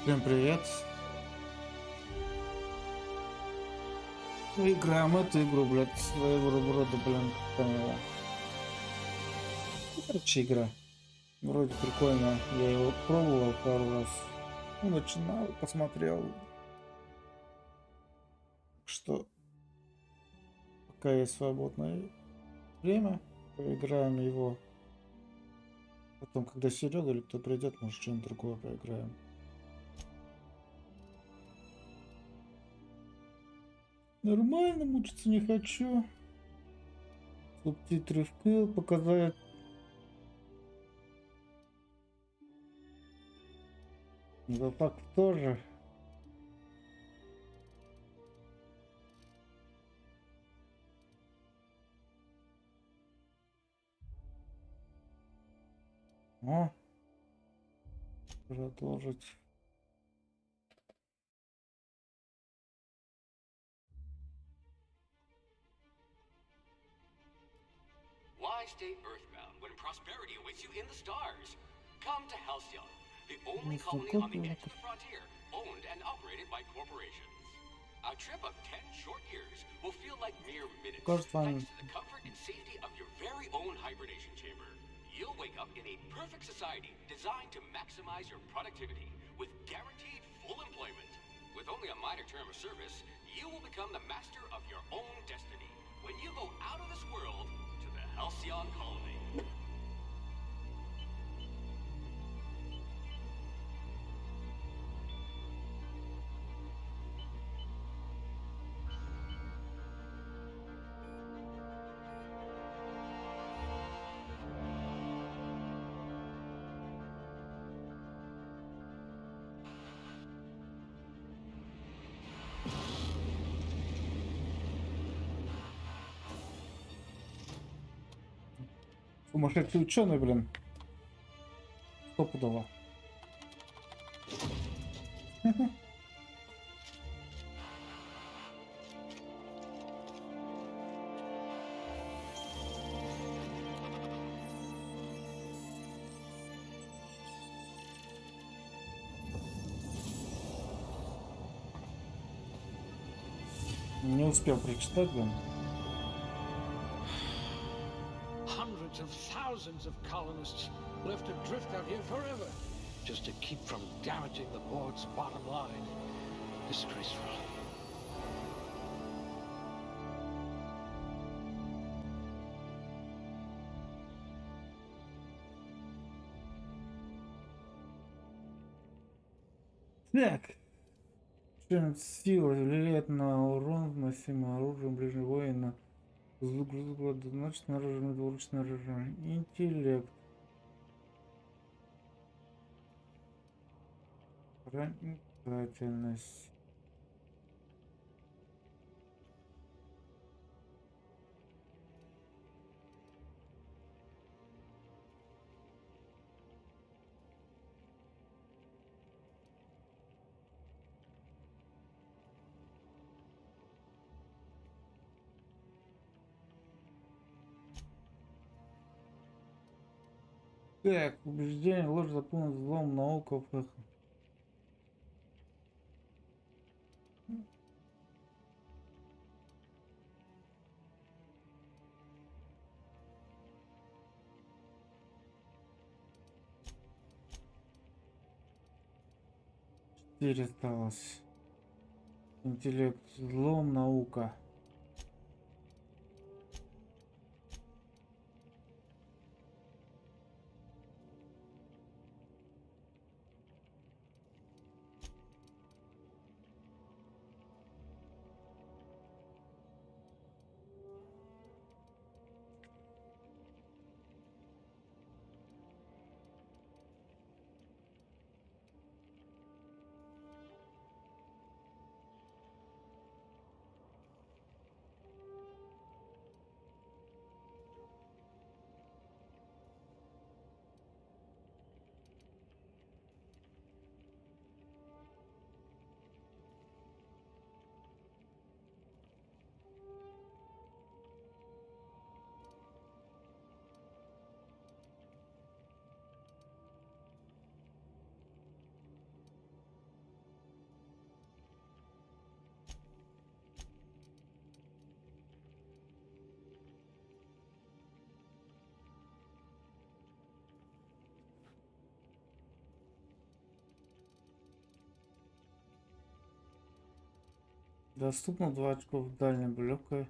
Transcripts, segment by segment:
Всем привет! Мы играем эту игру, блядь, своего рода, блин, там его. Короче, игра. Вроде прикольно. Я его пробовал пару раз. Ну, начинал, посмотрел, что пока есть свободное время, поиграем его. Потом, когда Серега или кто придет, может, что-нибудь другое поиграем. Нормально, мучиться не хочу. Субтитры вкл показать. Да так тоже. О, продолжить. Why stay earthbound when prosperity awaits you in the stars? Come to Halcyon, the only colony on the edge of the frontier, owned and operated by corporations. A trip of 10 short years will feel like mere minutes, thanks to the comfort and safety of your very own hibernation chamber. You'll wake up in a perfect society designed to maximize your productivity with guaranteed full employment. With only a minor term of service, you will become the master of your own destiny when you go out of this world to the Halcyon colony. Сумасшедший ученый, блин. Стопудово. Не успел прочитать, блин. Hundreds of thousands of colonists left adrift out here forever, just to keep from damaging the board's bottom line. Disgraceful. Так. Сила влияет на урон, наносимый оружием ближнего воина. Звук однозначно оружие, двуручное оружие. Интеллект. Проницательность. Так, убеждение, ложь, запомнить, взлом, наука. 4 осталось. Интеллект, взлом, наука. Доступно 2 очков в дальнем легкое.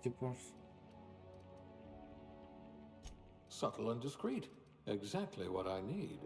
Типа, Subtle and discreet. Exactly what I need.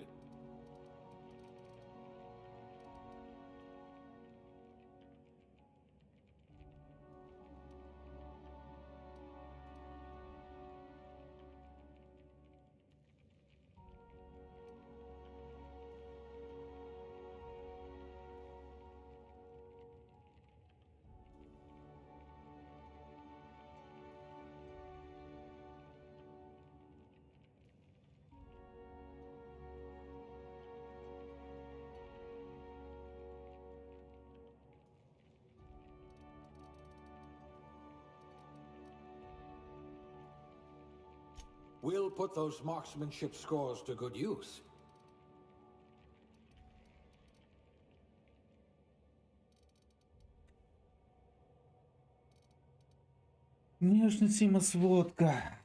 We'll put those marksmanship scores to good use. внешняя сводка.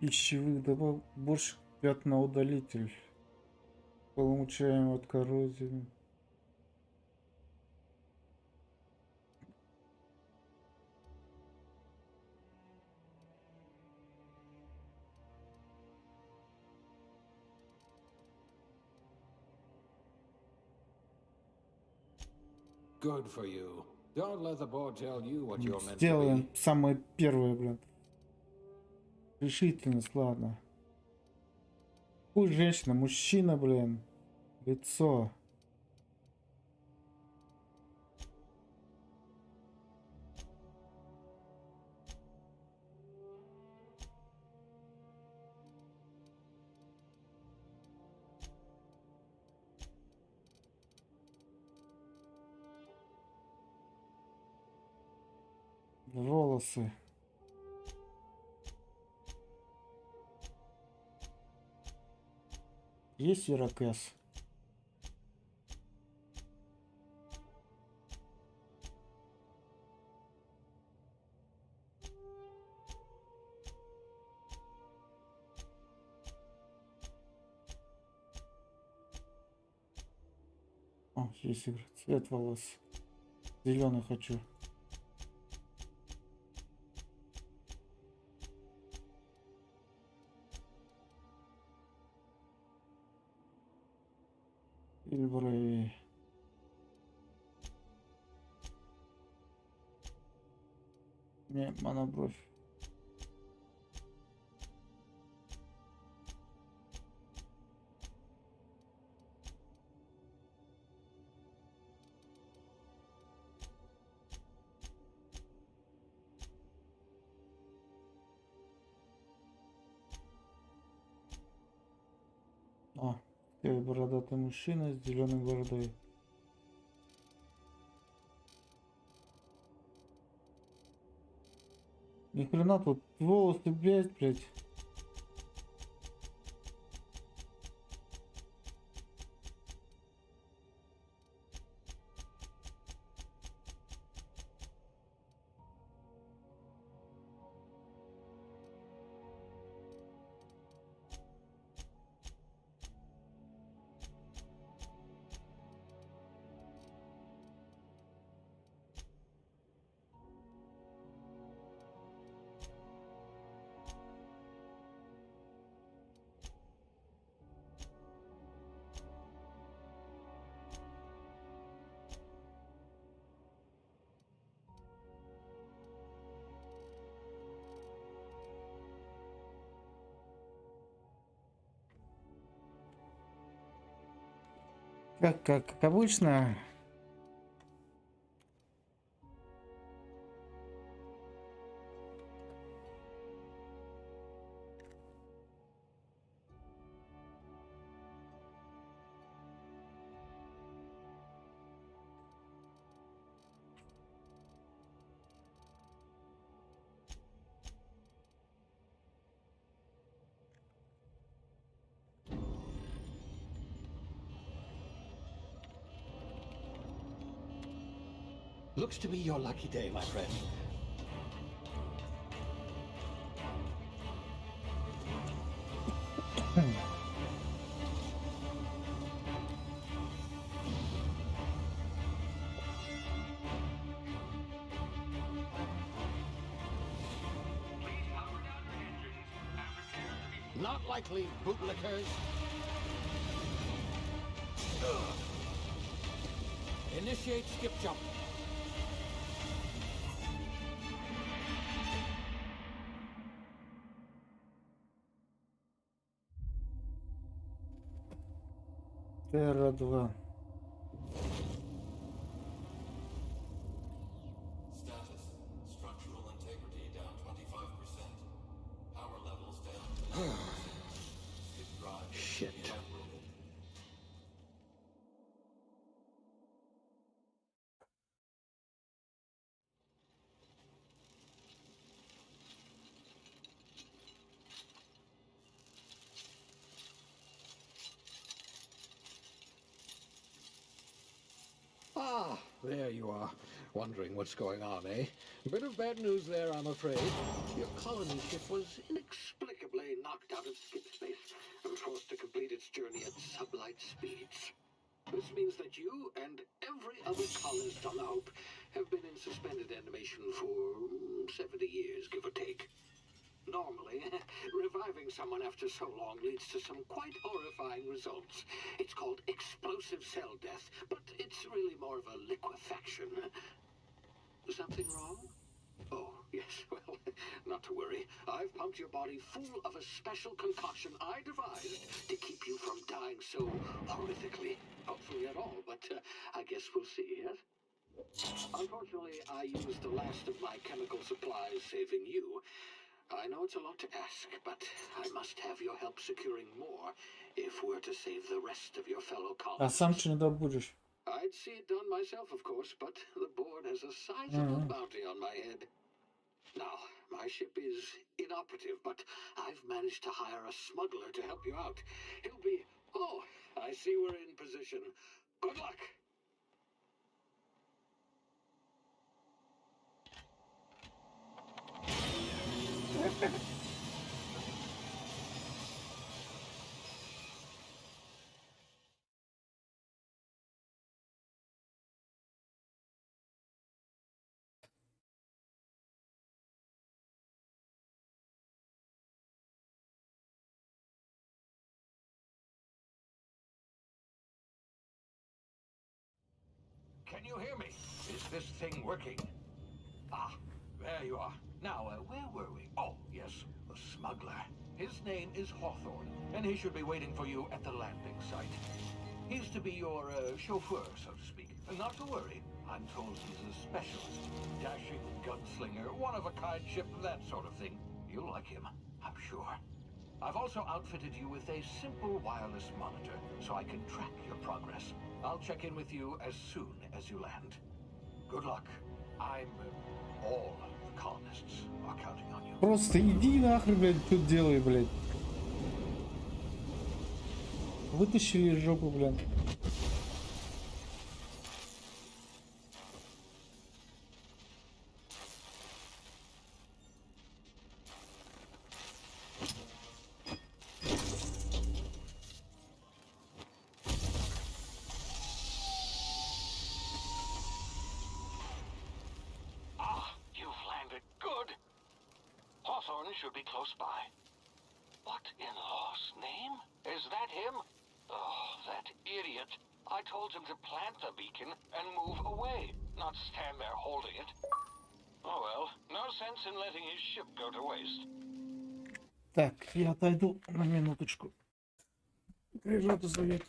Пищевых добавок больше пятноудалитель. Получаем от коррозии. Good for you. Don't let the board tell you what you're meant to Сделаем be. самое первое, блин. Решительность, ладно. Пусть женщина, мужчина, блин. Лицо. Волосы. Есть ирокез? О, есть игра. Цвет волос. Зеленый хочу. Или брови. Не, монобровь. А, бородатый мужчина с зеленой бородой. Ни хрена тут волосы, блядь. Как обычно. Looks to be your lucky day, my friend. Not likely, bootlickers. Initiate skip jump. Терра 2. Status. Structural integrity down 25%. Power levels down 10%. Skip drive Shit. evaporated. Ah, there you are. Wondering what's going on, eh? A bit of bad news there, I'm afraid. Your colony ship was inexplicably knocked out of skip space and forced to complete its journey at sublight speeds. This means that you and every other colonist on the Hope have been in suspended animation for 70 years, give or take. Normally, reviving someone after so long leads to some quite horrifying results. It's called explosive cell death, but it's really more of a liquefaction. Something wrong? Oh, yes, well, not to worry. I've pumped your body full of a special concoction I devised to keep you from dying so horrifically. Hopefully at all, but I guess we'll see, yes? Unfortunately, I used the last of my chemical supplies saving you. I know it's a lot to ask, but I must have your help securing more if we're to save the rest of your fellow А сам colonists. что не добудешь? I'd see it done myself, of course, but the board has a sizable bounty on my head. Now, my ship is inoperative, but I've managed to hire a smuggler to help you out. He'll be... Oh, I see we're in position. Good luck! Can you hear me? Is this thing working? Ah, there you are. Now, where were we? Oh, yes, the smuggler. His name is Hawthorne, and he should be waiting for you at the landing site. He's to be your chauffeur, so to speak. Not to worry. I'm told he's a specialist. Dashing gunslinger, one-of-a-kind ship, that sort of thing. You'll like him, I'm sure. I've also outfitted you with a simple wireless monitor, so I can track your progress. I'll check in with you as soon as you land. Good luck. All the colonists are counting on you. Просто иди нахрен, блядь, тут делай, блядь. Вытащили из жопы, блядь. Should be close by. What in law's name? Is that him? Oh, that idiot. I told him to plant the beacon and move away, not stand there holding it. Oh well, no sense in letting his ship go to waste. Так, я отойду на минуточку. Грижата зовет.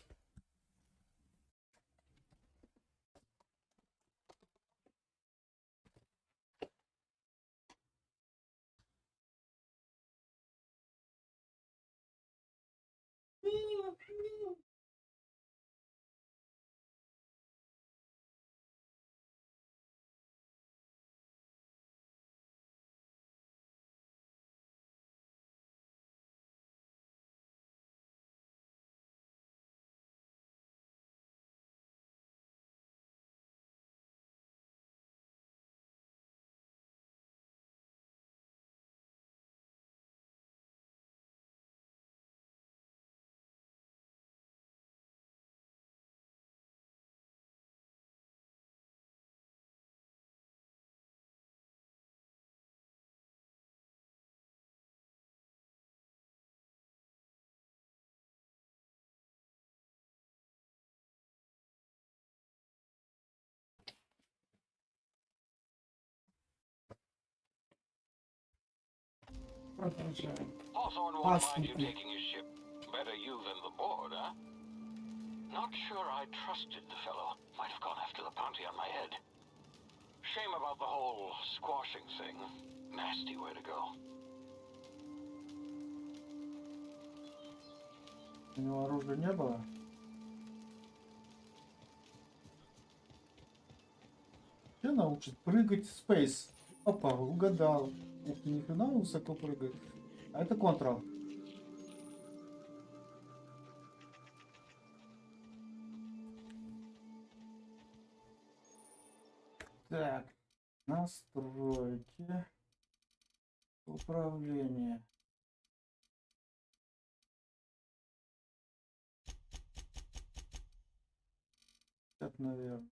Продолжаем. Hawthorne won't mind you taking his ship. Better you than the board, huh? Not sure I trusted the fellow. Might have gone after the bounty on my head. Shame about the whole squashing thing. Nasty way to go. У него оружия не было. Что научит? Прыгать в спейс. Опа, угадал. Ух ты, ни хрена он высоко прыгает. А это контрол. Так, настройки. Управление. Так, наверное.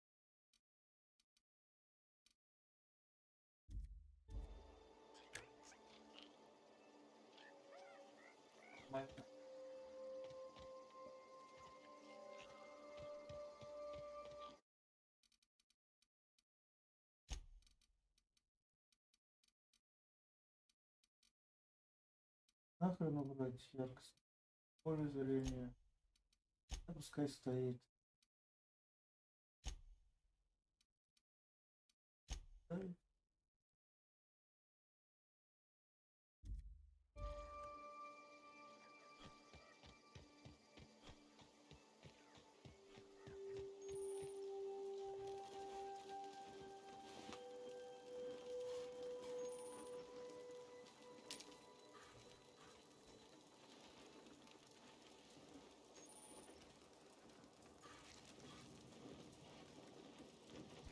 Нахрен убрать яркость. Поле зрения. Да пускай стоит. Ставить.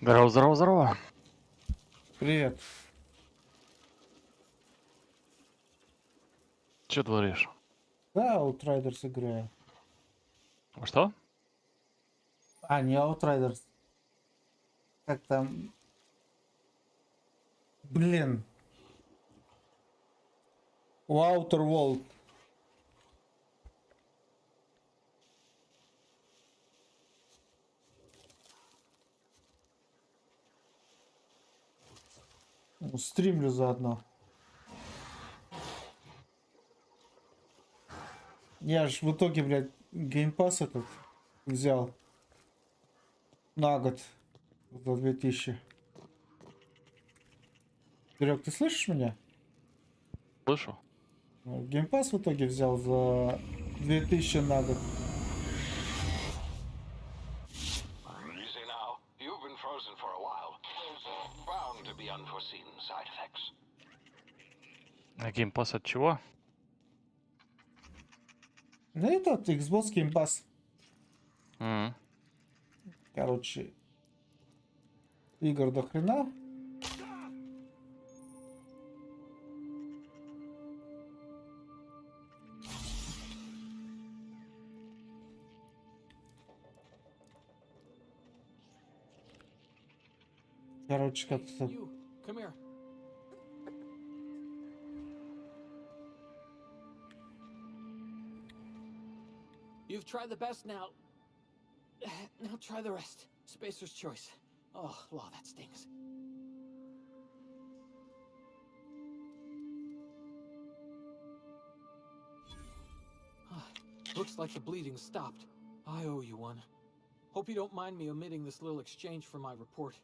Здорово, здорово, здорово. Привет. Че творишь? Да, Outriders играю. Что? А, не Outriders. Как там? Блин. Outer World. Стримлю заодно. Я ж в итоге, блядь, геймпас этот взял на год за 2000. Серег, ты слышишь меня? Слышу. Геймпас в итоге взял за 2000 на год. Easy now. You've been frozen for a while. Bound to be unforeseen side effects. А геймпас от чего? Да этот Xbox Game Pass. М. Короче, игр до хрена. Короче, как-то... You, come here. You've tried the best now. Now try the rest. Spacer's choice. Oh, law, that stings. Looks like the bleeding stopped. I owe you one. Hope you don't mind me omitting this little exchange from my report.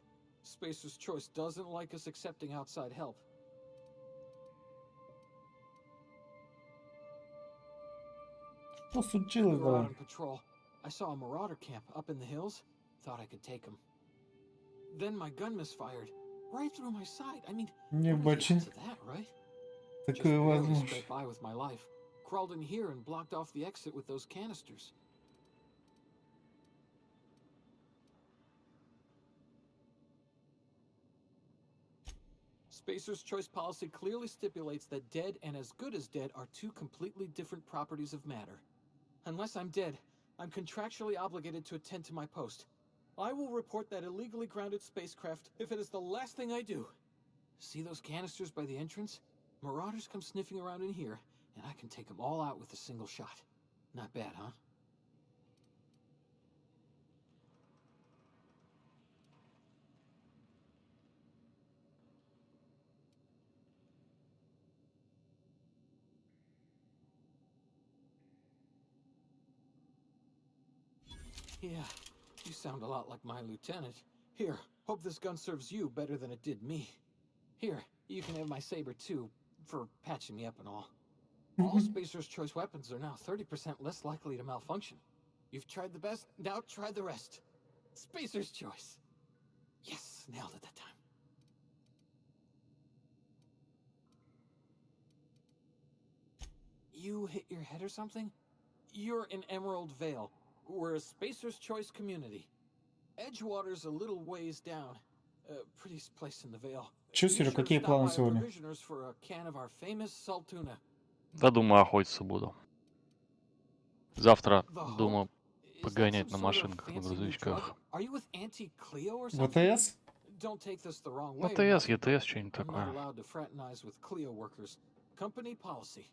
Spacer's choice doesn't like us accepting outside help. Что случилось, We were out да? on patrol. I saw a marauder camp up in the hills. Thought I could take him. Then my gun misfired. Right through my side. I mean, Не what are the бачи. odds of that, right? Just Такое barely возможно. scraped by with my life. Crawled in here and blocked off the exit with those canisters. Spacer's choice policy clearly stipulates that dead and as good as dead are two completely different properties of matter. Unless I'm dead, I'm contractually obligated to attend to my post. I will report that illegally grounded spacecraft if it is the last thing I do. See those canisters by the entrance? Marauders come sniffing around in here, and I can take them all out with a single shot. Not bad, huh? Yeah, you sound a lot like my lieutenant. Here, hope this gun serves you better than it did me. Here, you can have my saber too, for patching me up and all. All Spacer's Choice weapons are now 30% less likely to malfunction. You've tried the best, now try the rest. Spacer's Choice. Yes, nailed it that time. You hit your head or something? You're in Emerald Vale. We're a Spacer's Choice community. Edgewater's a little ways down. Prettiest place in the Vale. Чё, Be Серёг, sure to какие stop планы by a сегодня? provisioners for a can of our famous salt tuna. Да, думаю, охотиться буду. Завтра, The Hope? думаю, Is that some погонять на sort of машинках, на fancy new drug? грузовичках. Are you with Auntie Cleo or something? ВТС? Don't take this the wrong way, АТС, Martin, but ЕТС, что-нибудь I'm not такое. allowed to fraternize with Cleo workers. Company policy.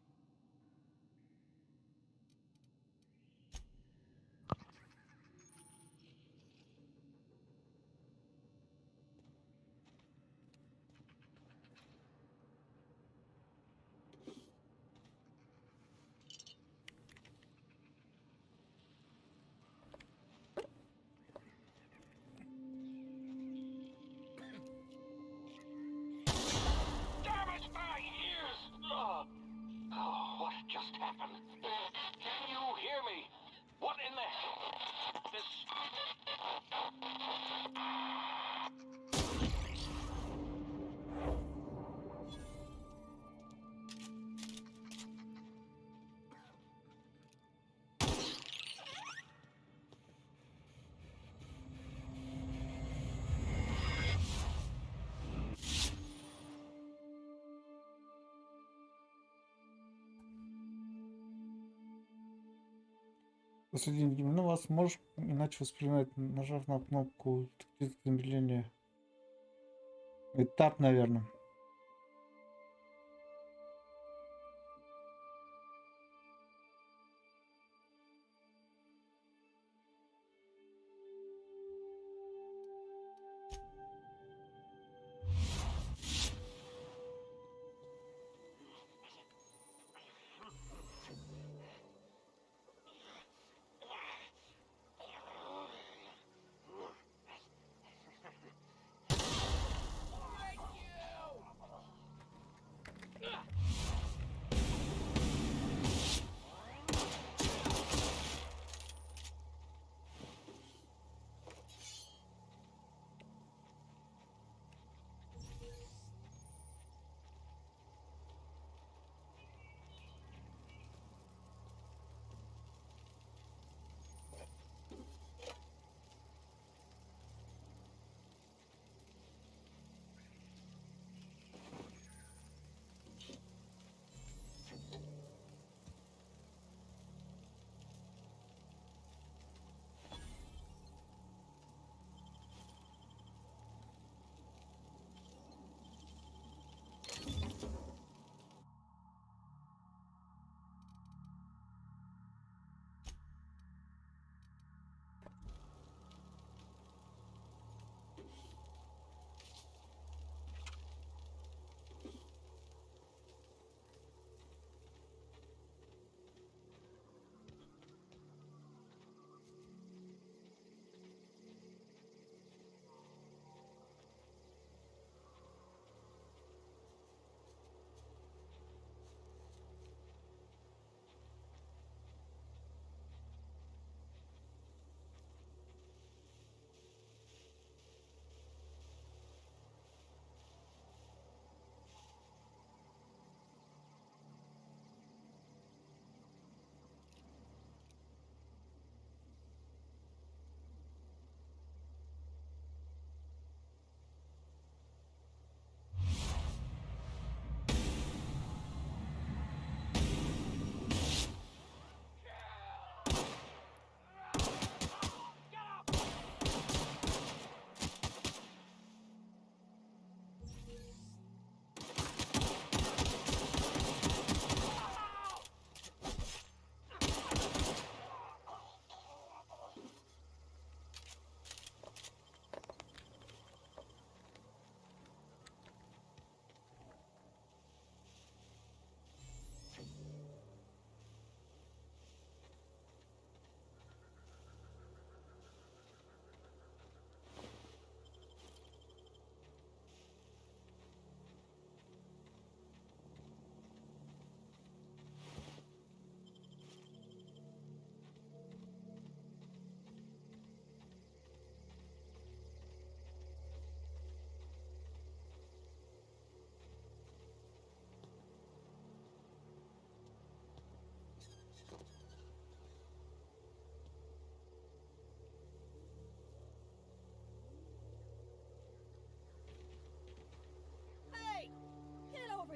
Damage my ears! Oh, what just happened? Can you hear me? What in the hell? This... Последний ну вас можешь иначе воспринимать, нажав на кнопку тактического замедления. Этап, наверное.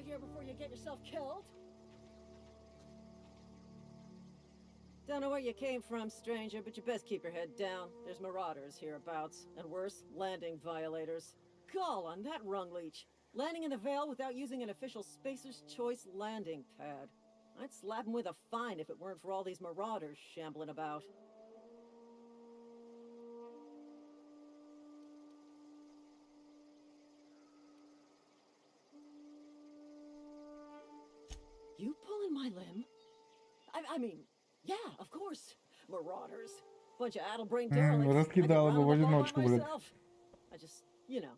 here before you get yourself killed. Don't know where you came from, stranger, but you best keep your head down. There's marauders hereabouts, and worse, landing violators. Gall on that rung leech. Landing in the Vale without using an official Spacer's Choice landing pad. I'd slap him with a fine if it weren't for all these marauders shambling about. You pulling my limb? I mean, yeah, of course. Marauders. Bunch of addle-brained derelicts. I could Раскидала round бы в 'em up all by одиночку, блин. myself. I just, you know,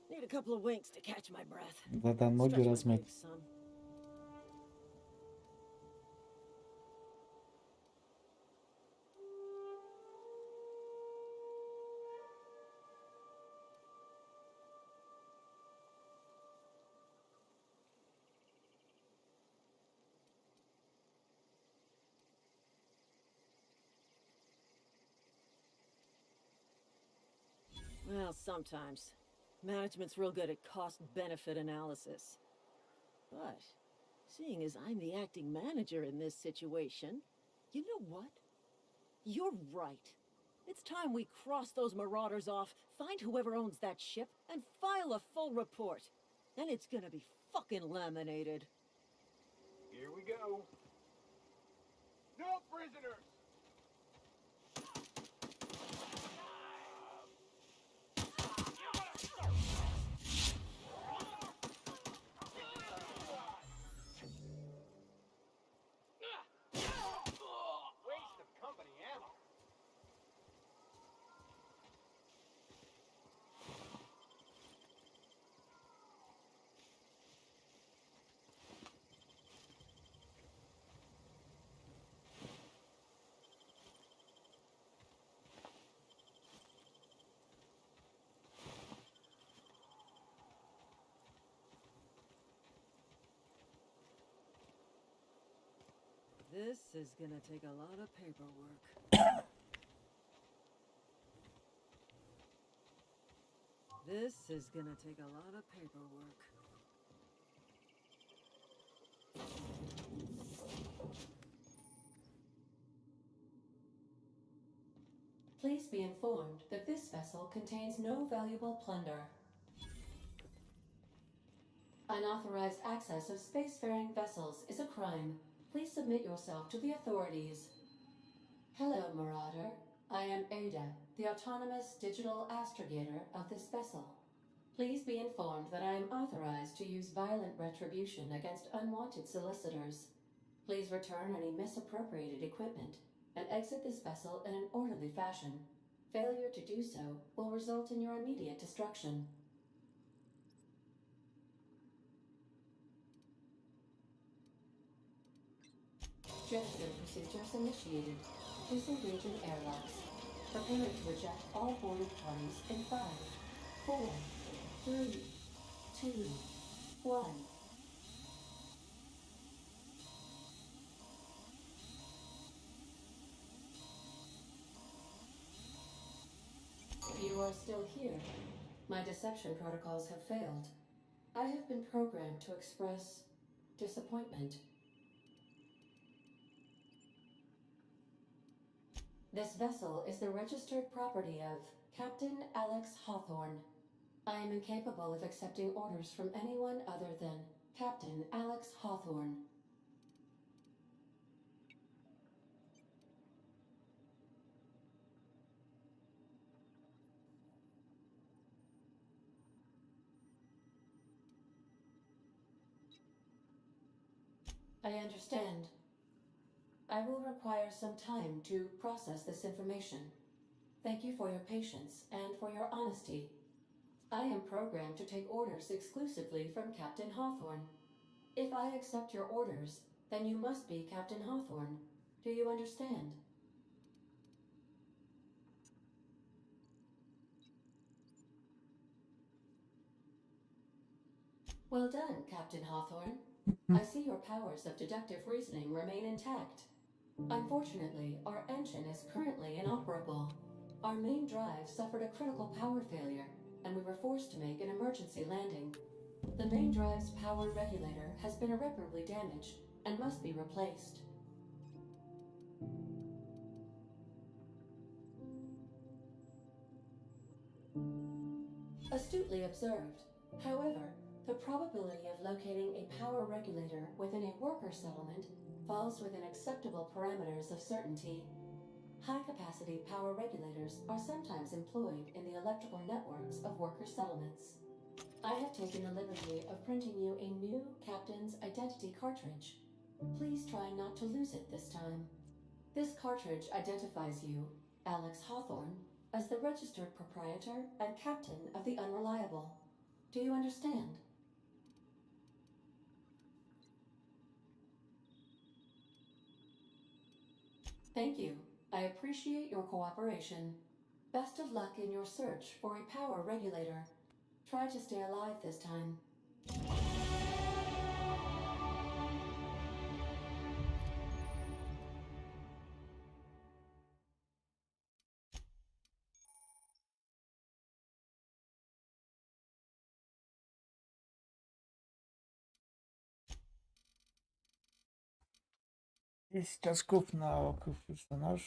need a couple of winks to catch my breath. Да-да, ноги Stretch my размять. legs, son. Well, sometimes. Management's real good at cost-benefit analysis. But, seeing as I'm the acting manager in this situation, you know what? You're right. It's time we cross those marauders off, find whoever owns that ship, and file a full report. Then it's gonna be fucking laminated. Here we go. No prisoners! Waste of company ammo. This is gonna take a lot of paperwork. This is gonna take a lot of paperwork. Please be informed that this vessel contains no valuable plunder. Unauthorized access of spacefaring vessels is a crime. Please submit yourself to the authorities. Hello, Marauder. I am Ada, the autonomous digital astrogator of this vessel. Please be informed that I am authorized to use violent retribution against unwanted solicitors. Please return any misappropriated equipment and exit this vessel in an orderly fashion. Failure to do so will result in your immediate destruction. Jettison procedures initiated. Disengaging airlocks. Prepare to eject all boarded parties in 5, 4, 3, 2, 1. You are still here. My deception protocols have failed. I have been programmed to express disappointment. This vessel is the registered property of Captain Alex Hawthorne. I am incapable of accepting orders from anyone other than Captain Alex Hawthorne. I understand. I will require some time to process this information. Thank you for your patience and for your honesty. I am programmed to take orders exclusively from Captain Hawthorne. If I accept your orders, then you must be Captain Hawthorne. Do you understand? Well done, Captain Hawthorne. I see your powers of deductive reasoning remain intact. Unfortunately, our engine is currently inoperable. Our main drive suffered a critical power failure, and we were forced to make an emergency landing. The main drive's power regulator has been irreparably damaged and must be replaced. Astutely observed. However, the probability of locating a power regulator within a worker settlement falls within acceptable parameters of certainty. High-capacity power regulators are sometimes employed in the electrical networks of worker settlements. I have taken the liberty of printing you a new Captain's Identity cartridge. Please try not to lose it this time. This cartridge identifies you, Alex Hawthorne, as the registered proprietor and captain of the Unreliable. Do you understand? Thank you. I appreciate your cooperation. Best of luck in your search for a power regulator. Try to stay alive this time. Есть доступна как персонаж.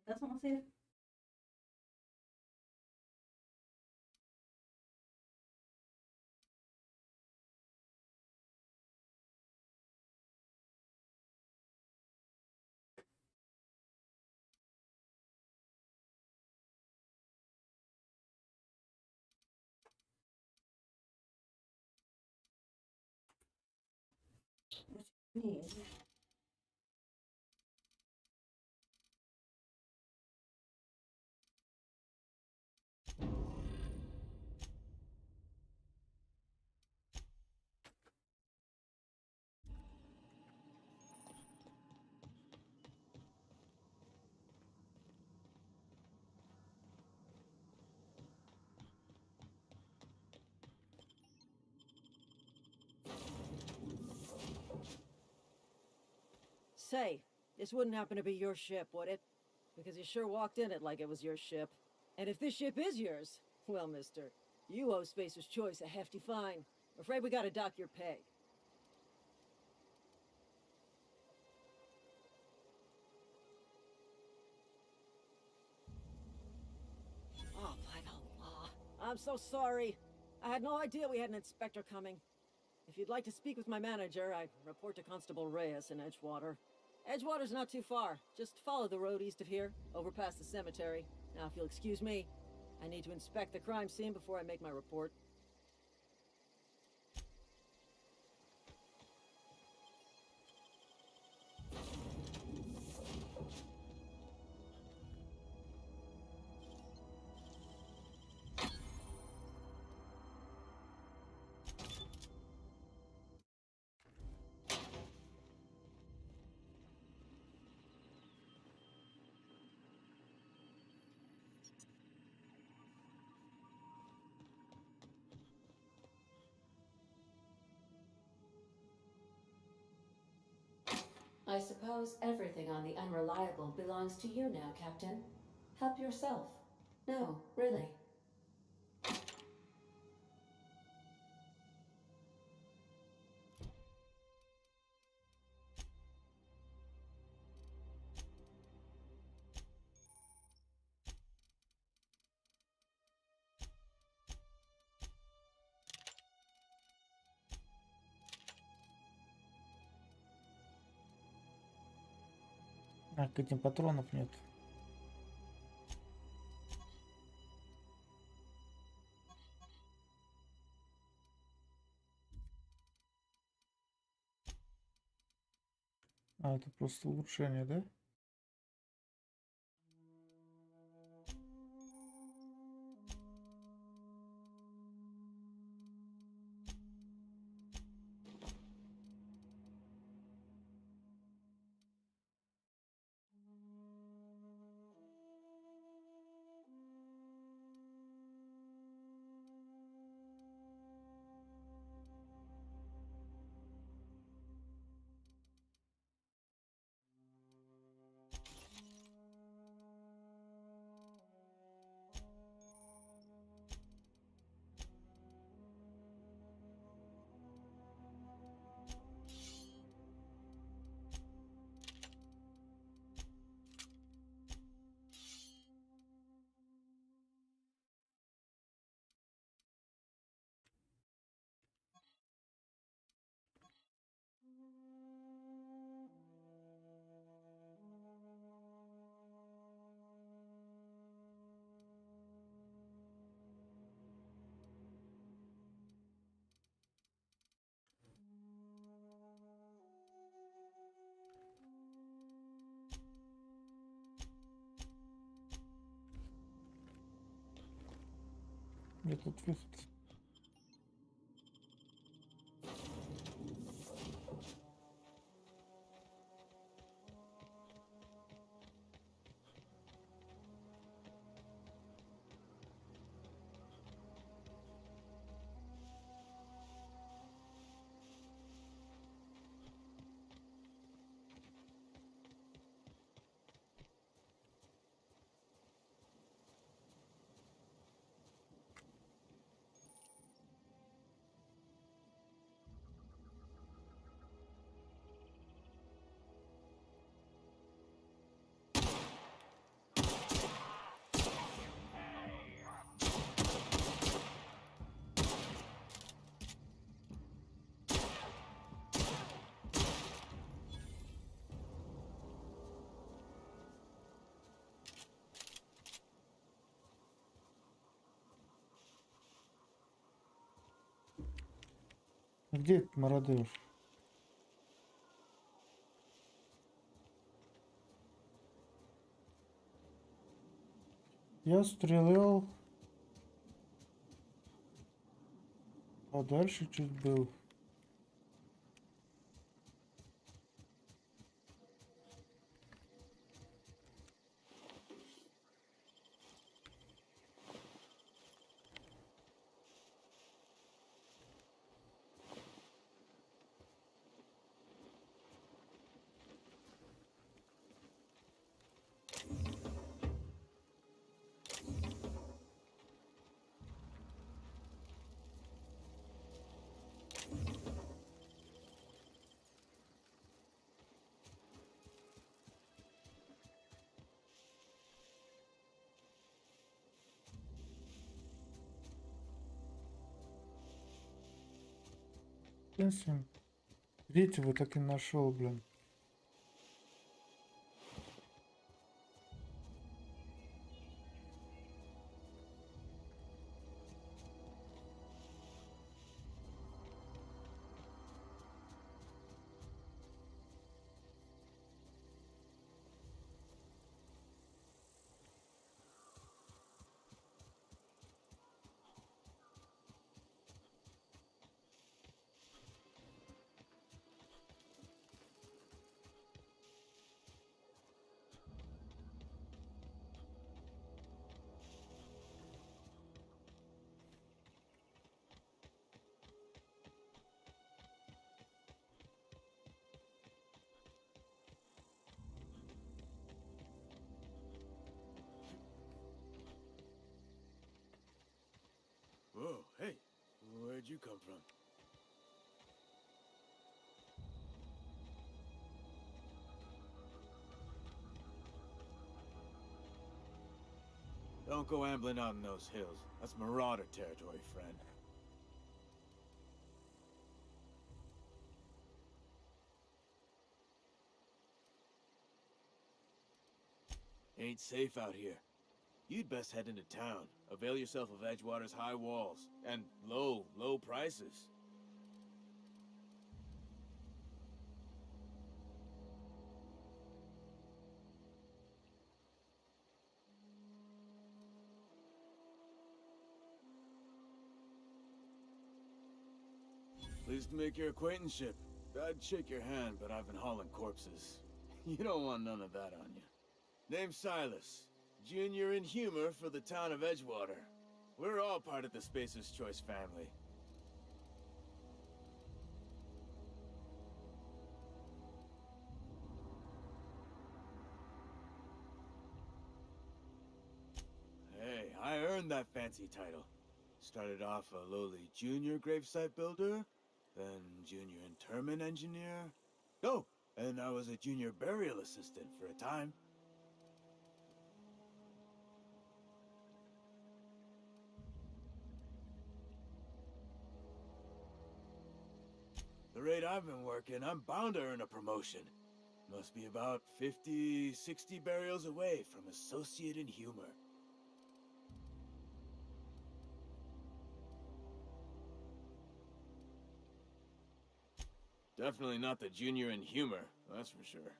That's what I'm saying. What you mean? Say, this wouldn't happen to be your ship, would it? Because you sure walked in it like it was your ship. And if this ship is yours, well, mister, you owe Spacer's Choice a hefty fine. Afraid we gotta dock your pay. Oh, by the law. I'm so sorry. I had no idea we had an inspector coming. If you'd like to speak with my manager, I report to Constable Reyes in Edgewater. Edgewater's not too far. Just follow the road east of here, over past the cemetery. Now, if you'll excuse me, I need to inspect the crime scene before I make my report. I suppose everything on the Unreliable belongs to you now, Captain. Help yourself. No, really. А, к этим патронов нет. А, это просто улучшение, да? Где тут выход? Где этот мародер? Я стрелял. А дальше чуть был. Третьего так и нашел, блин. Where'd you come from? Don't go ambling out in those hills. That's marauder territory, friend. Ain't safe out here. You'd best head into town. Avail yourself of Edgewater's high walls and low prices. Pleased to make your acquaintanceship. I'd shake your hand, but I've been hauling corpses. You don't want none of that on you. Name's Silas. Junior in humor for the town of Edgewater. We're all part of the Spacer's Choice family. Hey, I earned that fancy title. Started off a lowly junior gravesite builder, then junior interment engineer. Oh, and I was a junior burial assistant for a time. The rate I've been working, I'm bound to earn a promotion. Must be about 50, 60 burials away from associate in humor. Definitely not the junior in humor, that's for sure.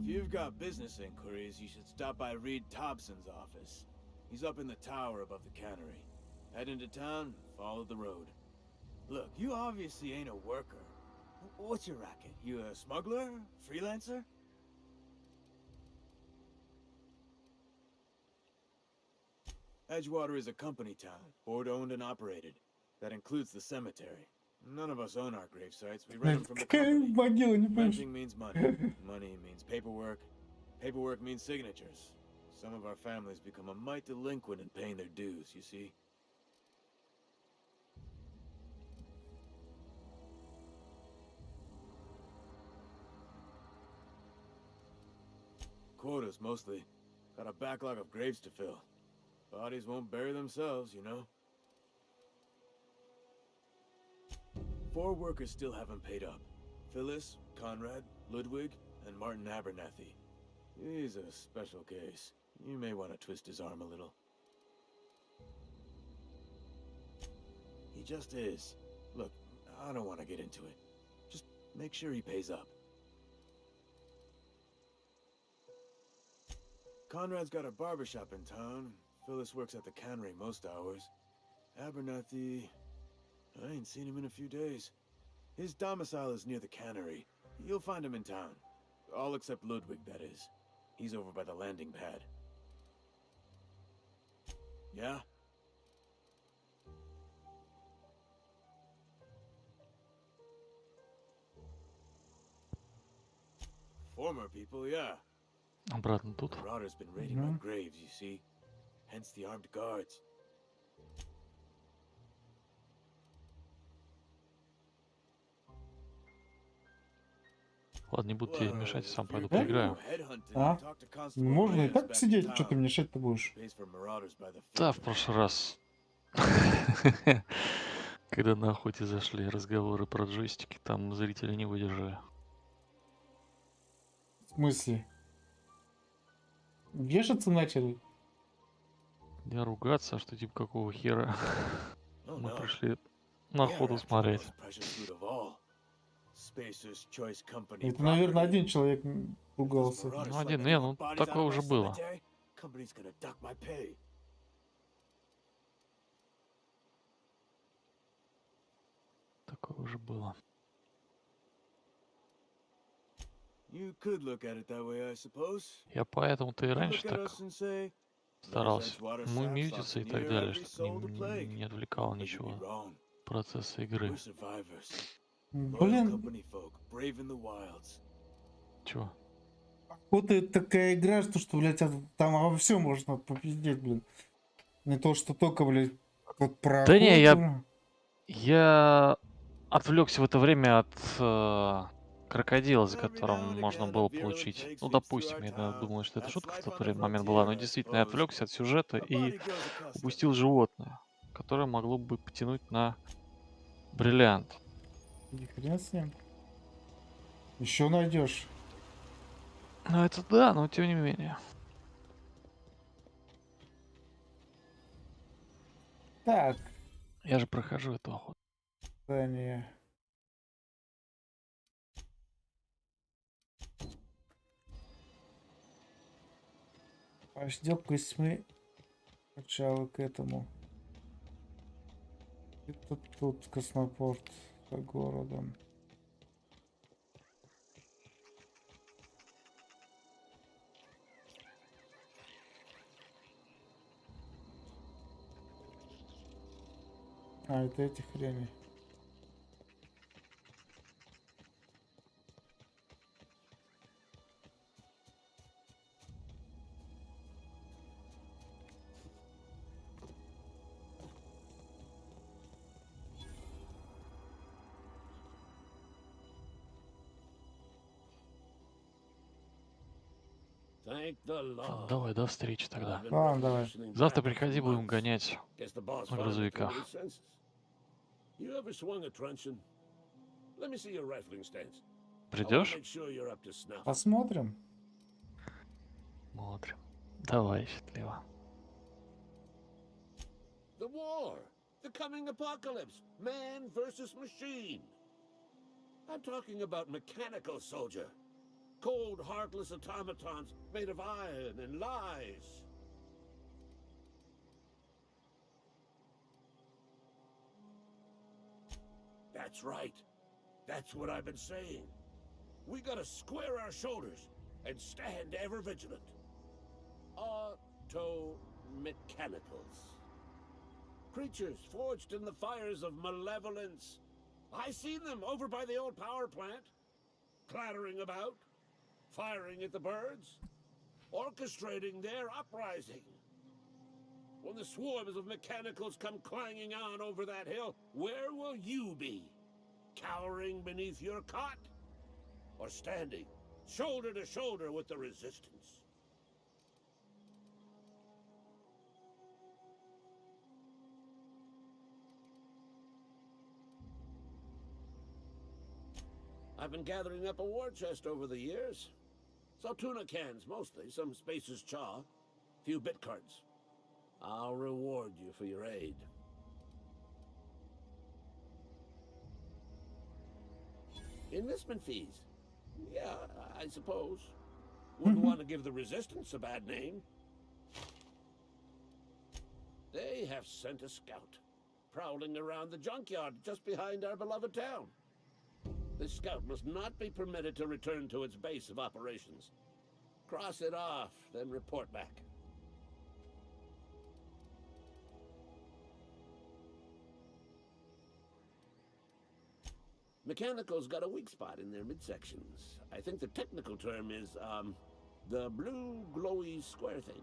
If you've got business inquiries, you should stop by Reed Thompson's office. He's up in the tower above the cannery. Head into town, follow the road. Look, you obviously ain't a worker. What's your racket? You a smuggler? Freelancer? Edgewater is a company town, board-owned and operated. That includes the cemetery. None of us own our grave sites. We rent them from the company. Могила, не понимаешь? Renting means money. Money means paperwork. Paperwork means signatures. Some of our families become a mite delinquent in paying their dues, you see? Quotas, mostly. Got a backlog of graves to fill. Bodies won't bury themselves, you know? 4 workers still haven't paid up. Phyllis, Conrad, Ludwig, and Martin Abernathy. He's a special case. You may want to twist his arm a little. He just is. Look, I don't want to get into it. Just make sure he pays up. Conrad's got a barbershop in town. Phyllis works at the cannery most hours. Abernathy... I ain't seen him in a few days. His domicile is near the cannery. You'll find him in town. All except Ludwig, that is. He's over by the landing pad. Yeah? Former people, yeah. Обратно тут. Marauder's been raiding my graves, you see. Hence the armed guards. Ладно, не буду тебе мешать, сам пойду поиграю. А? Можно и так сидеть, что ты мешать-то будешь? Да, в прошлый раз, когда на охоте зашли разговоры про джойстики, там зрители не выдержали. В смысле? Вешаться начали? Не ругаться, что типа какого хера мы пришли на охоту смотреть. Это, наверное, один человек ругался. Ну, один, не, ну такое уже было. Такое уже было. Я поэтому-то и раньше так старался мьютиться и так далее, чтобы не отвлекало ничего процесса игры. Блин. Чё? Вот это такая игра, что, блядь, там во всем можно попиздеть, блин. Не то, что только, блядь, вот про... Да не, Я отвлекся в это время от крокодила, за которым можно было получить. Ну, допустим, я думаю, что это шутка в тот момент была, но действительно я отвлекся от сюжета и упустил животное, которое могло бы потянуть на бриллиант. Ни хрена с ним. Еще найдешь. Ну, это да, но тем не менее. Так, Я же прохожу эту охоту. задание. Сделкость мы сначала к этому. Это тут космопорт за городом. А, это эти хрени. Давай, до встречи тогда. Ладно, давай. Завтра приходи, будем гонять на грузовиках. Придешь? Посмотрим. Смотрим. Давай, счастливо. The war! The coming apocalypse! Man versus machine! I'm talking about mechanical soldier. Cold, heartless automatons made of iron and lies. That's right. That's what I've been saying. We gotta square our shoulders and stand ever vigilant. Auto-mechanicals. Creatures forged in the fires of malevolence. I seen them over by the old power plant, clattering about, firing at the birds, orchestrating their uprising. When the swarms of mechanicals come clanging on over that hill, where will you be? Cowering beneath your cot? Or standing, shoulder to shoulder with the resistance? I've been gathering up a war chest over the years. Saw tuna cans mostly, some Spacer's Chaw, few bit cards. I'll reward you for your aid. Enlistment fees? Yeah, I suppose. Wouldn't want to give the Resistance a bad name. They have sent a scout, prowling around the junkyard just behind our beloved town. This scout must not be permitted to return to its base of operations. Cross it off, then report back. Mechanical's got a weak spot in their midsections. I think the technical term is, the blue glowy square thing.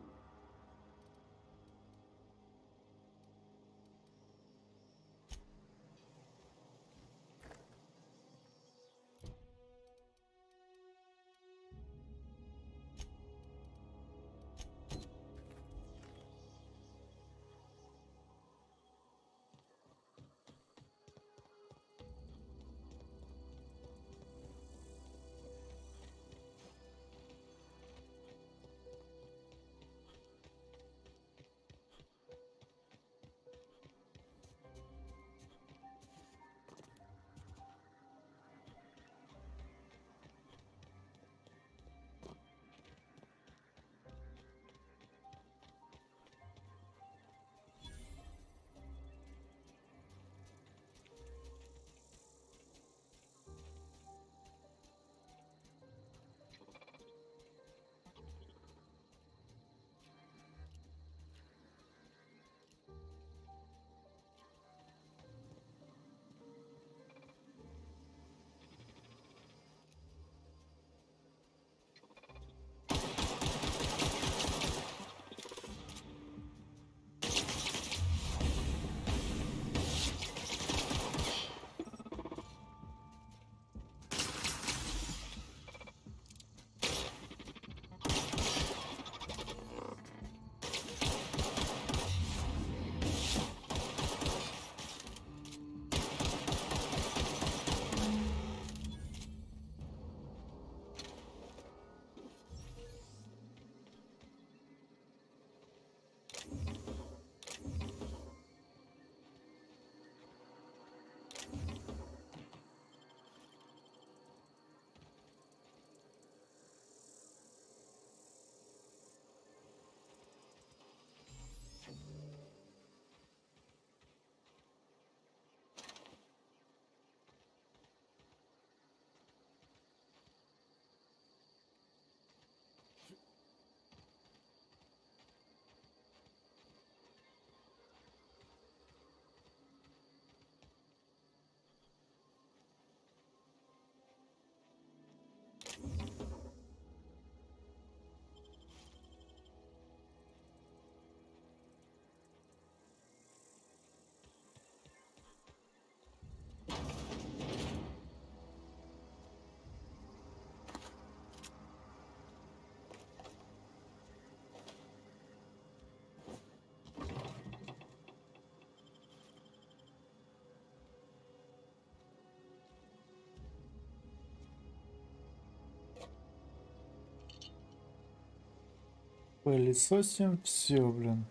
Пылесосим все, блин.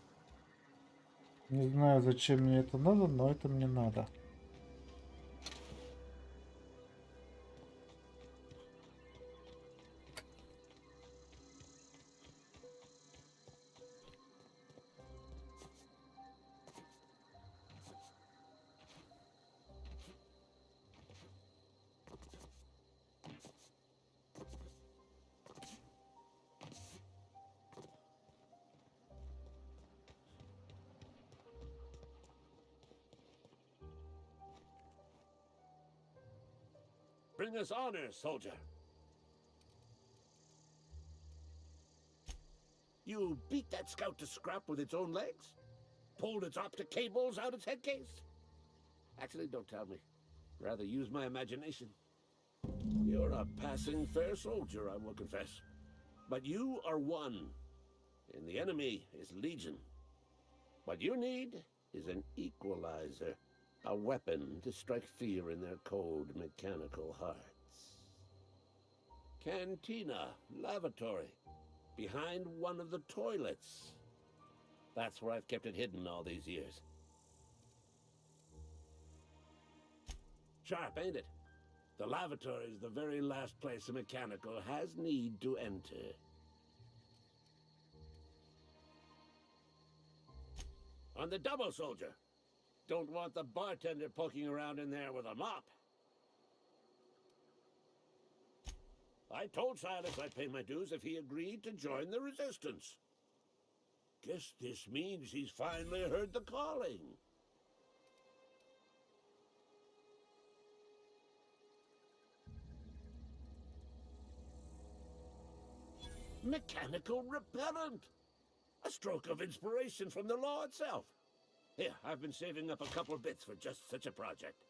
Не знаю, зачем мне это надо, но это мне надо. Bring us honor, soldier. You beat that scout to scrap with its own legs? Pulled its optic cables out its head case? Actually, don't tell me. Rather use my imagination. You're a passing fair soldier, I will confess. But you are one, and the enemy is legion. What you need is an equalizer. A weapon to strike fear in their cold, mechanical hearts. Cantina, lavatory, behind one of the toilets. That's where I've kept it hidden all these years. Sharp, ain't it? The lavatory is the very last place a mechanical has need to enter. On the double, soldier. Don't want the bartender poking around in there with a mop. I told Silas I'd pay my dues if he agreed to join the resistance. Guess this means he's finally heard the calling. Mechanical repellent! A stroke of inspiration from the law itself. Here, I've been saving up a couple bits for just such a project.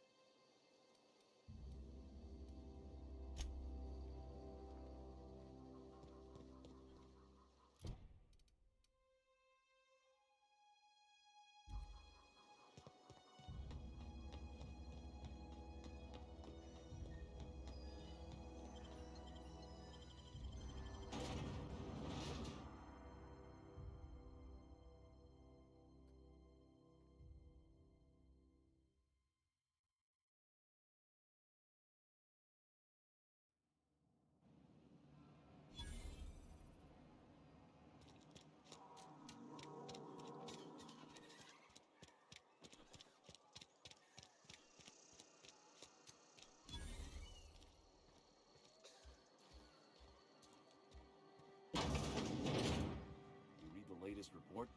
Latest report?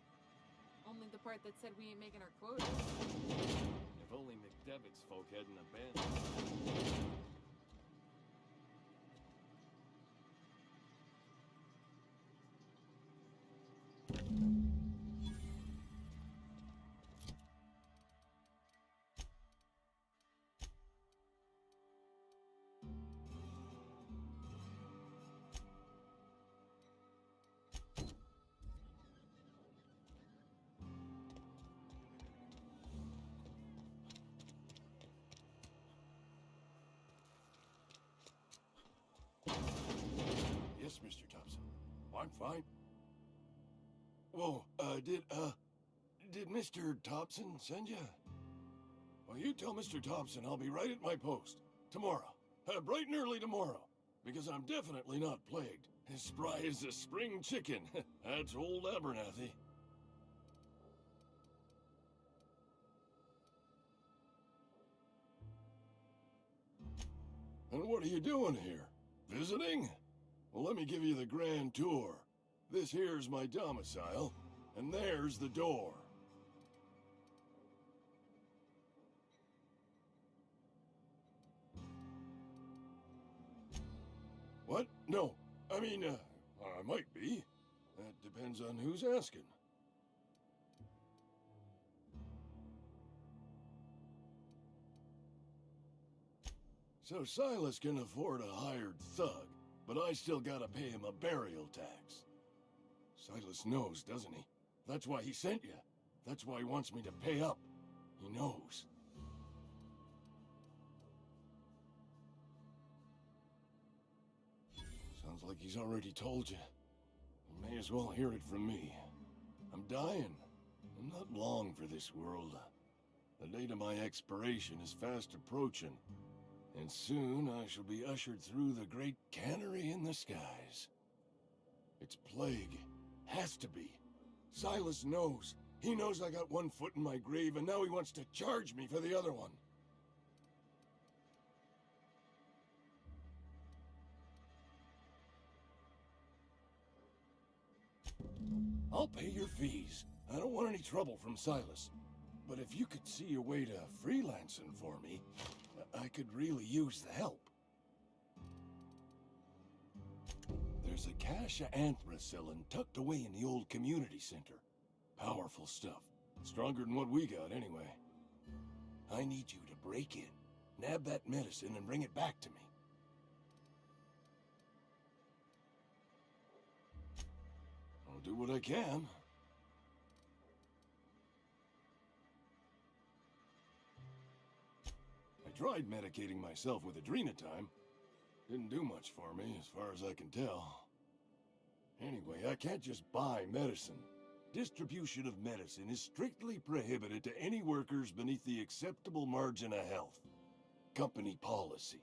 Only the part that said we ain't making our quota. If only McDevitt's folk hadn't abandoned. Yes, Mr. Thompson. I'm fine. Whoa, did Mr. Thompson send you? Well, you tell Mr. Thompson I'll be right at my post. Tomorrow. Bright and early tomorrow. Because I'm definitely not plagued. As spry as a spring chicken. That's old Abernathy. And what are you doing here? Visiting? Well, let me give you the grand tour. This here's my domicile, and there's the door. What? No. I mean, I might be. That depends on who's asking. So Silas can afford a hired thug, but I still gotta pay him a burial tax. Silas knows, doesn't he? That's why he sent you. That's why he wants me to pay up. He knows. Sounds like he's already told you. May as well hear it from me. I'm dying. I'm not long for this world. The date of my expiration is fast approaching, and soon I shall be ushered through the great cannery in the skies. It's plague. Has to be. Silas knows. He knows I got one foot in my grave, and now he wants to charge me for the other one. I'll pay your fees. I don't want any trouble from Silas. But if you could see a way to freelancing for me, I could really use the help. There's a cache of anthracillin tucked away in the old community center. Powerful stuff. Stronger than what we got, anyway. I need you to break in, nab that medicine, and bring it back to me. I'll do what I can. I tried medicating myself with adrenatime. Didn't do much for me, as far as I can tell. Anyway, I can't just buy medicine. Distribution of medicine is strictly prohibited to any workers beneath the acceptable margin of health. Company policy.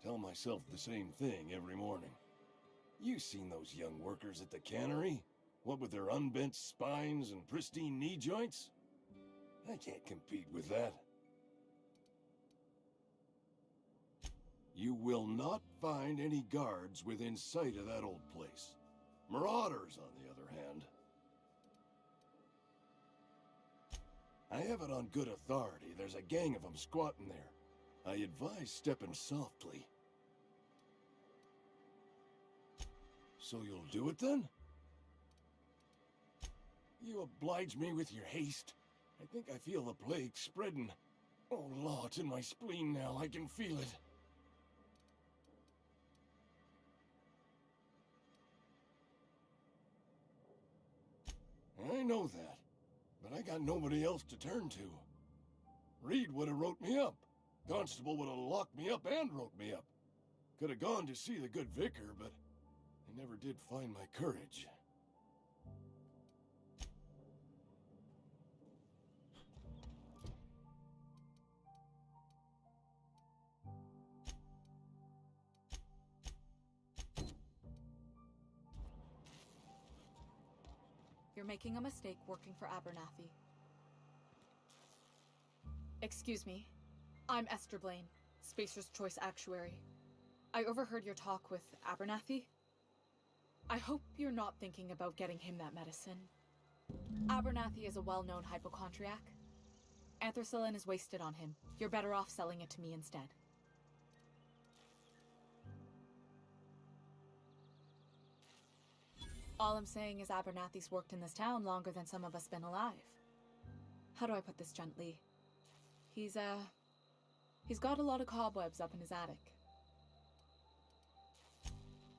Tell myself the same thing every morning. You've seen those young workers at the cannery? What with their unbent spines and pristine knee joints? I can't compete with that. You will not find any guards within sight of that old place. Marauders, on the other hand. I have it on good authority. There's a gang of them squatting there. I advise stepping softly. So you'll do it then? You oblige me with your haste. I think I feel the plague spreading. Oh, Law, it's in my spleen now. I can feel it. I know that, but I got nobody else to turn to. Reed would have wrote me up. Constable would have locked me up and wrote me up. Could have gone to see the good vicar, but I never did find my courage. You're making a mistake working for Abernathy. Excuse me. I'm Esther Blaine, Spacer's Choice Actuary. I overheard your talk with Abernathy. I hope you're not thinking about getting him that medicine. Abernathy is a well-known hypochondriac. Anthracillin is wasted on him. You're better off selling it to me instead. All I'm saying is Abernathy's worked in this town longer than some of us been alive. How do I put this gently? He's got a lot of cobwebs up in his attic.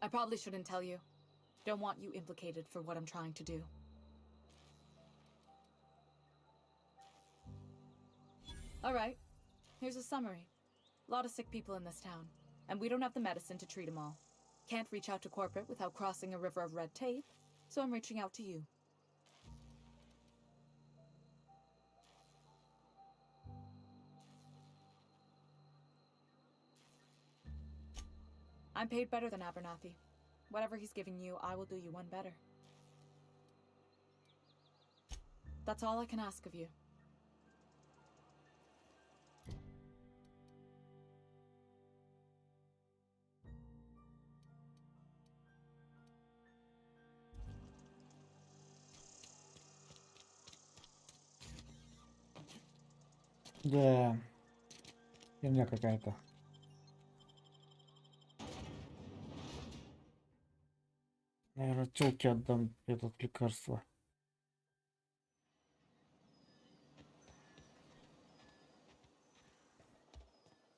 I probably shouldn't tell you. Don't want you implicated for what I'm trying to do. Alright, here's a summary. A lot of sick people in this town, and we don't have the medicine to treat them all. Can't reach out to corporate without crossing a river of red tape, so I'm reaching out to you. I'm paid better than Abernathy. Whatever he's giving you, I will do you one better. That's all I can ask of you. Да, херня какая-то. Наверное, тёлке отдам этот лекарство.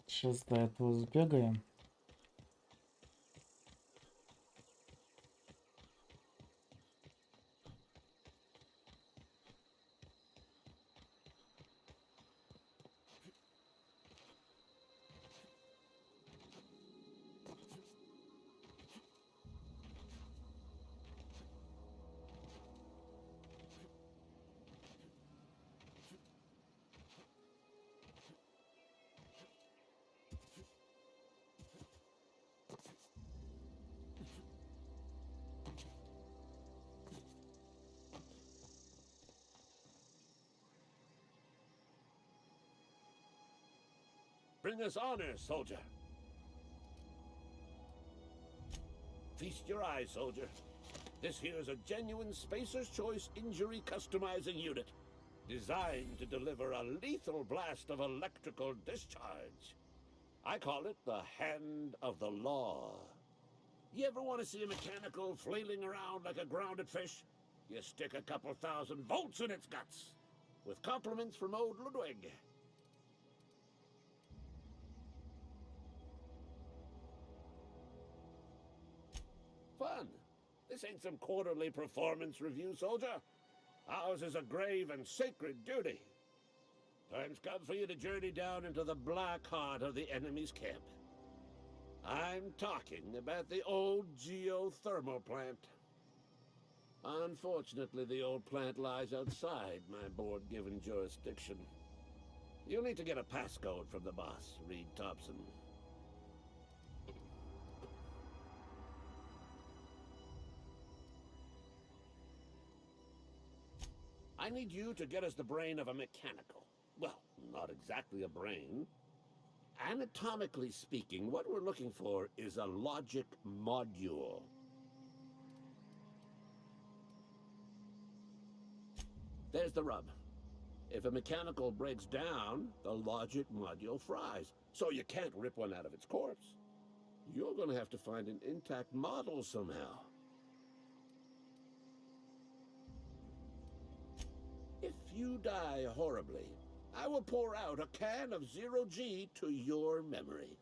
Сейчас до этого сбегаем. Bring us honor, soldier. Feast your eyes, soldier. This here is a genuine Spacer's Choice injury customizing unit, designed to deliver a lethal blast of electrical discharge. I call it the Hand of the Law. You ever want to see a mechanical flailing around like a grounded fish? You stick a couple thousand volts in its guts. With compliments from old Ludwig. Fun. This ain't some quarterly performance review, soldier. Ours is a grave and sacred duty. Time's come for you to journey down into the black heart of the enemy's camp. I'm talking about the old geothermal plant. Unfortunately, the old plant lies outside my board-given jurisdiction. You'll need to get a passcode from the boss, Reed Thompson. I need you to get us the brain of a mechanical. Well, not exactly a brain. Anatomically speaking, what we're looking for is a logic module. There's the rub. If a mechanical breaks down, the logic module fries, so you can't rip one out of its corpse. You're gonna have to find an intact model somehow. If you die horribly, I will pour out a can of 0G to your memory.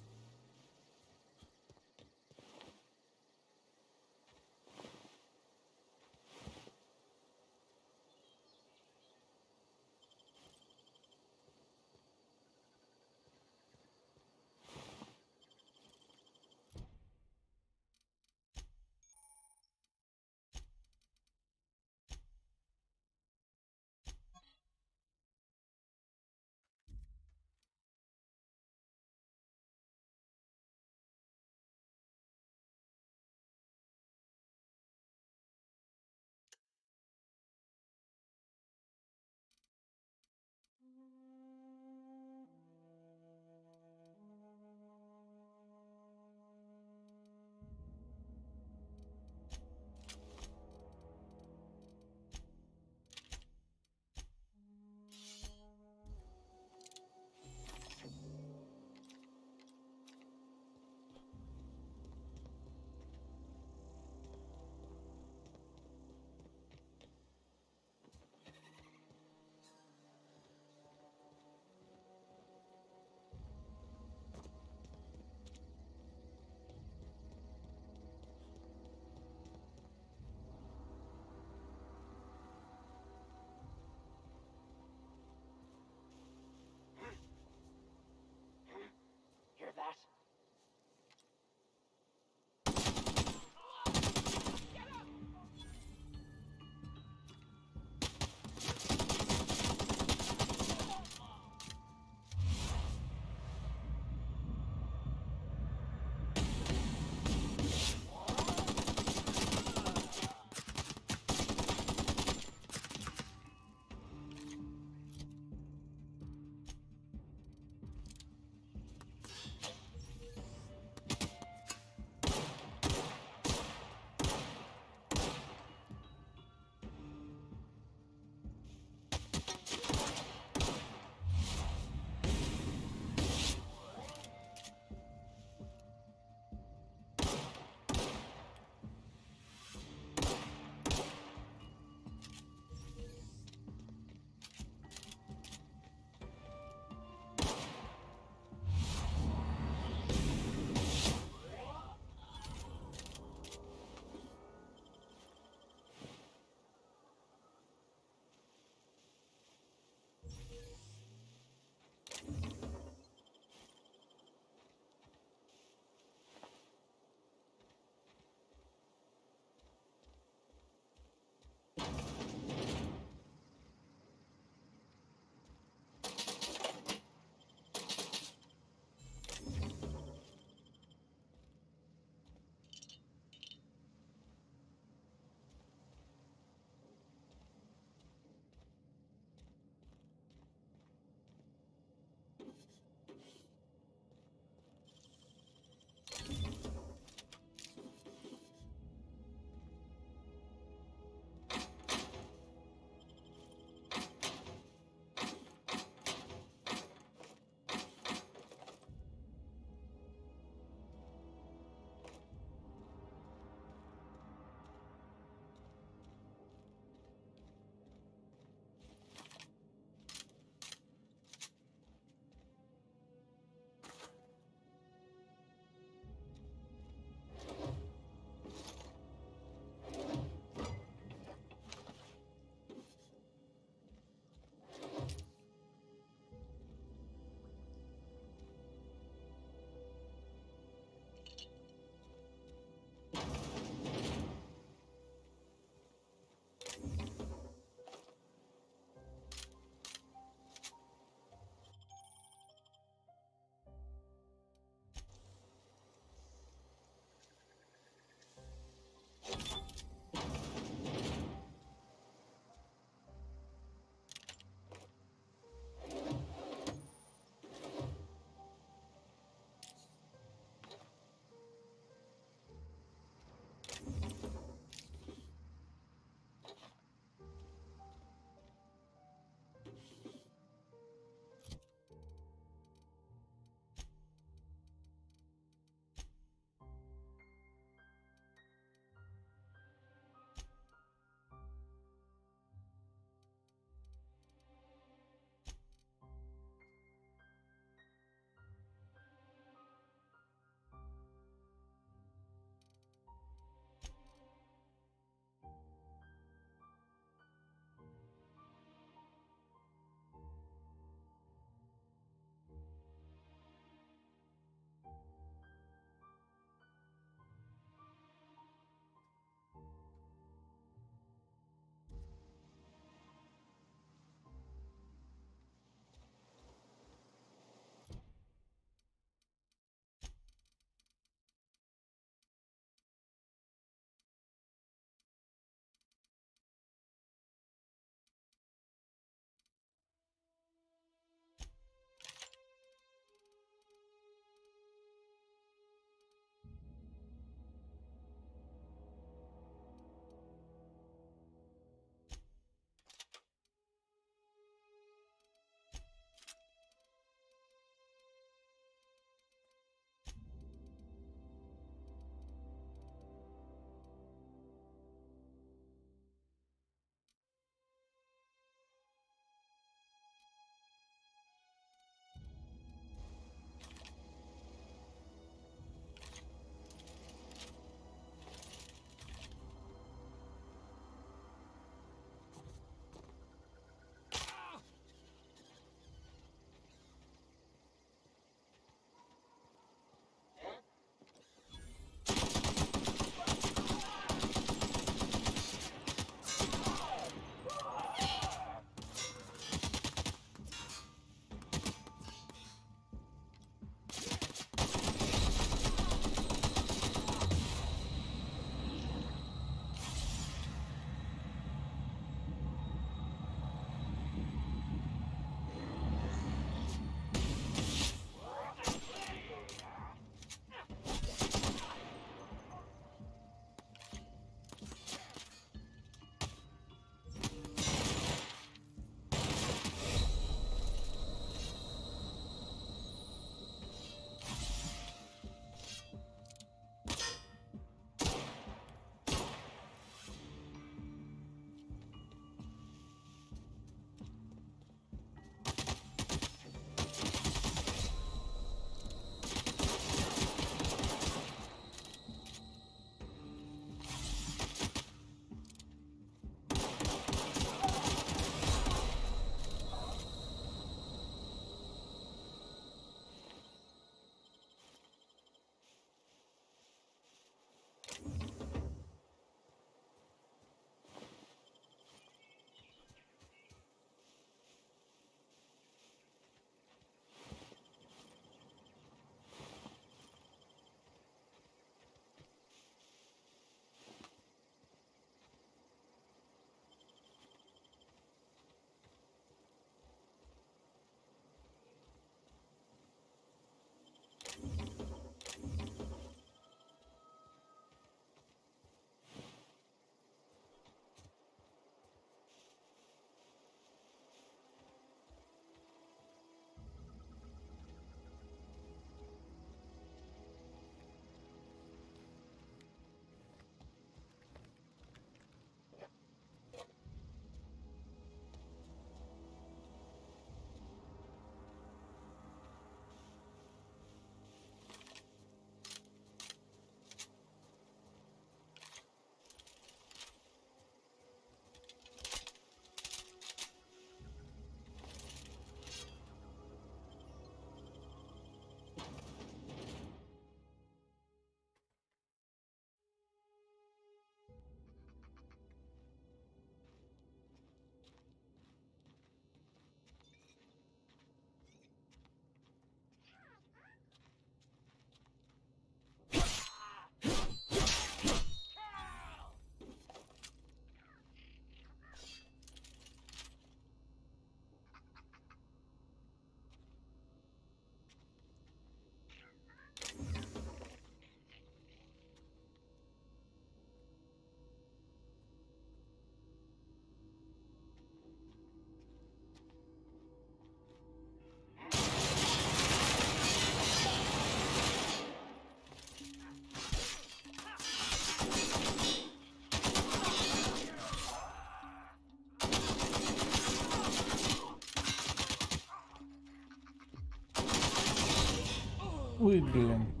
Ой, блин.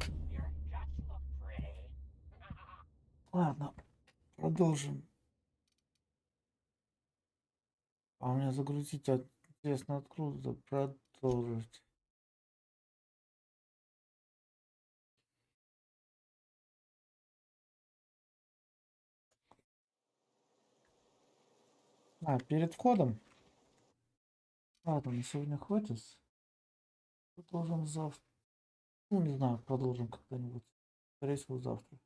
Ладно, продолжим. А у меня загрузить, интересно, откуда продолжить. Перед входом. Ладно, на сегодня хватит. Продолжим завтра. Ну, не знаю, продолжим когда-нибудь. Скорее всего, завтра.